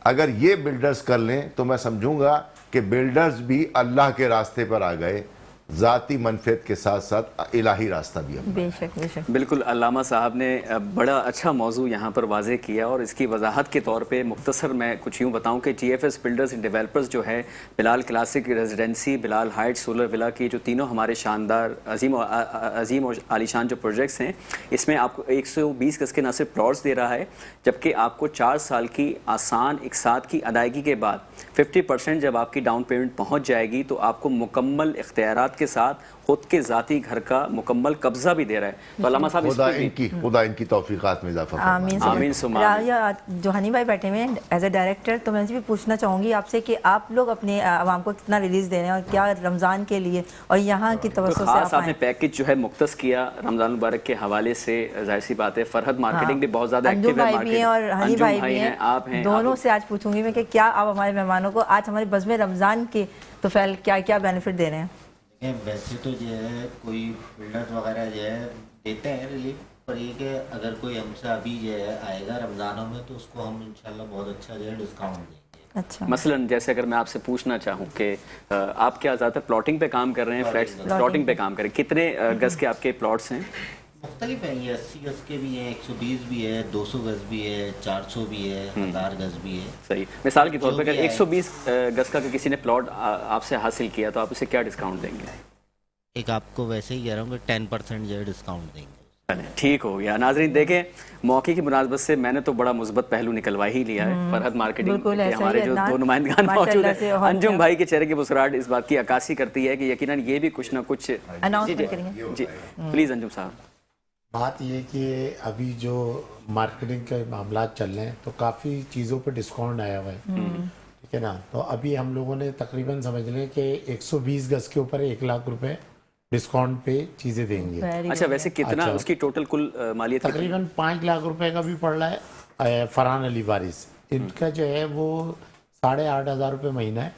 अगर ये बिल्डर्स कर लें तो मैं समझूंगा कि बिल्डर्स भी अल्लाह के रास्ते पर आ गए, ज़ाती मनफियत के साथ साथ इलाही रास्ता भी अपनाया। बेशक बेशक। बिल्कुल, अल्लामा साहब ने बड़ा अच्छा मौजू यहाँ पर वाज़े किया और इसकी वजाहत के तौर पे मुख्तसर मैं कुछ यूँ बताऊँ कि GFS बिल्डर्स एंड डेवलपर्स जो है, Bilal classic residency, Bilal height solar villa की जो तीनों हमारे शानदार अजीम और आलीशान जो प्रोजेक्ट्स हैं, इसमें आपको 120 गज के न सिर्फ प्लॉट्स दे रहा है, जबकि आपको 4 साल की आसान एक साथ की अदायगी के बाद 50% जब आपकी डाउन पेमेंट पहुँच जाएगी तो आपको मुकम्मल इख्तियारात के साथ खुद के ज़ाती घर का मुकम्मल कब्जा भी दे रहा है। तो अल्लामा साहब खुदा इनकी तौफीकात में इजाफा फरमाए। आमीन आमीन सुम्मा आमीन। राया जो हनी भाई बैठे हुए हैं एज ए डायरेक्टर, तो मैं भी पूछना चाहूँगी आपसे कि आप लोग अपने आवाम को कितना रिलीज़ दे रहे हैं और क्या रमज़ान के लिए और यहाँ की तवज्जो तो से खास आप आपने पैकेज जो है मुख्तस किया रमज़ान मुबारक के हवाले से, जाहिर सी बात है फरहद मार्केटिंग भी बहुत ज़्यादा अंजुम एक्टिव है, भाई भी हैं और हनी भाई भी हैं, आप हैं, दोनों से आज पूछूंगी मैं कि क्या आप हमारे मेहमानों को आज हमारे बज़्म रमज़ान के तो फैल क्या क्या बेनिफिट दे रहे हैं? वैसे तो जो है कोई बिल्डर्स वगैरह जो है देते हैं रिलीफ, पर ये कि अगर कोई हमसे अभी जो है आएगा रमज़ानों में तो उसको हम इंशाल्लाह बहुत अच्छा जो है डिस्काउंट देंगे। अच्छा, मसलन जैसे अगर मैं आपसे पूछना चाहूँ कि आप क्या ज़्यादातर प्लॉटिंग पे काम कर रहे हैं, फ्लैट्स प्लॉटिंग पे काम करें, कितने गज के आपके प्लॉट्स हैं? मुख्तलिफ हैं, ये 80 गज के भी हैं, 120 भी है, 200 गज भी है, 400 भी है, 1000 गज भी है। सही, मिसाल के तौर जो पर भी अगर है। 120 गज का किसी ने प्लॉट आपसे हासिल किया तो आप उसे क्या डिस्काउंट देंगे? एक आपको वैसे ही कह रहा हूँ कि 10% जो है डिस्काउंट देंगे। चलें, ठीक हो गया। नाजरीन देखें, मौके की मुनासबत से मैंने तो बड़ा मुस्बत पहलू निकलवा ही लिया है। फरहद मार्केटिंग बिल्कुल के ऐसा ही हमारे है, जो अदनान, दो नुमाइंदगान मौजूद माशाल्लाह से हैं, और अंजुम क्या। भाई के चेहरे की मुस्कुराहट इस बात की अक्कासी करती है कि यकीनन ये भी कुछ ना कुछ अनाउंसमेंट करेंगे। जी प्लीज़ अंजुम साहब। बात ये कि अभी जो मार्केटिंग के मामला चल रहे हैं तो काफ़ी चीज़ों पे डिस्काउंट आया हुआ है, ठीक है ना। तो अभी हम लोगों ने तकरीबन समझ लें कि 120 गज के ऊपर 1 लाख रुपए डिस्काउंट पे चीज़ें देंगे। अच्छा, वैसे कितना अच्छा। उसकी टोटल कुल मालियत कितनी? तकरीबन 5 लाख रुपए का भी पड़ रहा है। फरहान अली वारिस, इनका जो है वो 8,500 रुपये महीना है।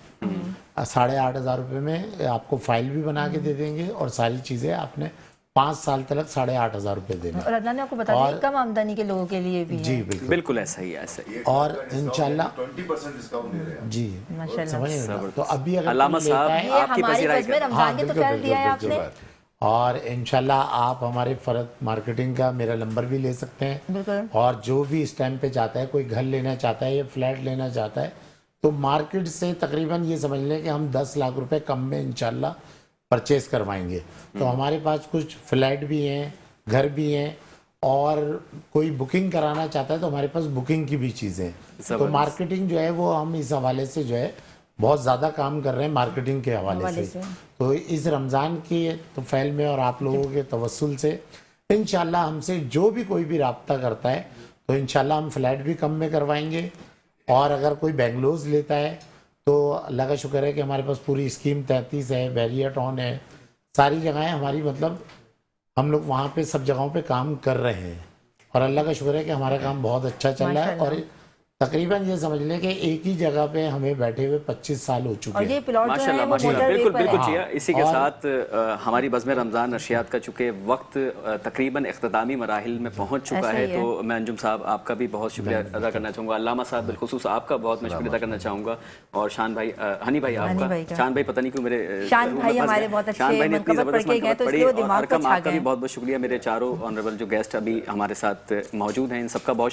8,500 रुपये में आपको फाइल भी बना के दे देंगे और सारी चीज़ें आपने 5 साल तक 8,500 रुपए देने। और अदनान ने आपको बता दें कम आमदनी के लोगों के लिए भी जी है। बिल्कुल बिल्कुल ऐसा ही है, ऐसा ही है। और इंशाल्लाह 20% डिस्काउंट दे रहे हैं। जी माशाल्लाह। समझ रहे हैं ना? तो अभी अगर अल्लामा कोई लेता साहब, है- ये आपकी हमारी पसीराई बज़्म कर- रमज़ान के तो बिल्कुल, फैल दिया है बिल्कुल, आपने। और इंशाल्लाह आप हमारे फरहद मार्केटिंग का मेरा नंबर भी ले सकते हैं। बिल्कुल। और जो भी इस टाइम पे चाहता है, कोई घर लेना चाहता है या फ्लैट लेना चाहता है, तो मार्केट से तकरीबन ये समझ लें कि हम 10 लाख रुपए कम में इंशाल्लाह परचेस करवाएंगे। तो हमारे पास कुछ फ्लैट भी हैं, घर भी हैं, और कोई बुकिंग कराना चाहता है तो हमारे पास बुकिंग की भी चीज़ें हैं। तो मार्केटिंग जो है वो हम इस हवाले से जो है बहुत ज़्यादा काम कर रहे हैं मार्केटिंग के हवाले से। तो इस रमज़ान के तो फैल में और आप लोगों के तवस्सुल से इंशाल्लाह हमसे जो भी कोई भी राब्ता करता है तो इंशाल्लाह हम फ्लैट भी कम में करवाएंगे। और अगर कोई बेंगलोर लेता है तो अल्लाह का शुक्र है कि हमारे पास पूरी स्कीम 33 है, बैरियर टाउन है, सारी जगहें हमारी, मतलब हम लोग वहाँ पे सब जगहों पे काम कर रहे हैं। और अल्लाह का शुक्र है कि हमारा काम बहुत अच्छा चल रहा है। और तकरीबन ये समझ लें कि एक ही जगह पे हमें बैठे हुए 25 साल हो चुके और ये हैं। प्लॉट जो है माशाल्लाह वो माशाल्लाह, मोटरवे बिल्कुल पर है। बिल्कुल जिया। इसी के और- साथ हमारी बज़्म रमज़ान नशियात का चूँकि वक्त तकरीबन इख्तितामी मराहिल में पहुँच चुका ऐसा है, ही है। तो मैं अंजुम साहब आपका भी बहुत शुक्रिया अदा करना चाहूँगा, अल्लामा साहब बिलखुसूस आपका बहुत मैं शुक्रिया अदा करना चाहूँगा, और शान भाई, हनी भाई हनी आपका, भाई का। शान भाई पता नहीं क्यों मेरे शान रूह में भाई फंस हमारे गए। बहुत अच्छे शान भाई ने इतनी मनकबत पढ़ ज़बरदस्त के गए तो मनकबत इसलिए वो पढ़ी, और दिमाग को अरकम छा आपका गए। भी बहुत बहुत शुक्रिया। मेरे चारों ऑनरेबल जो गेस्ट अभी हमारे साथ मौजूद हैं, इन सबका बहुत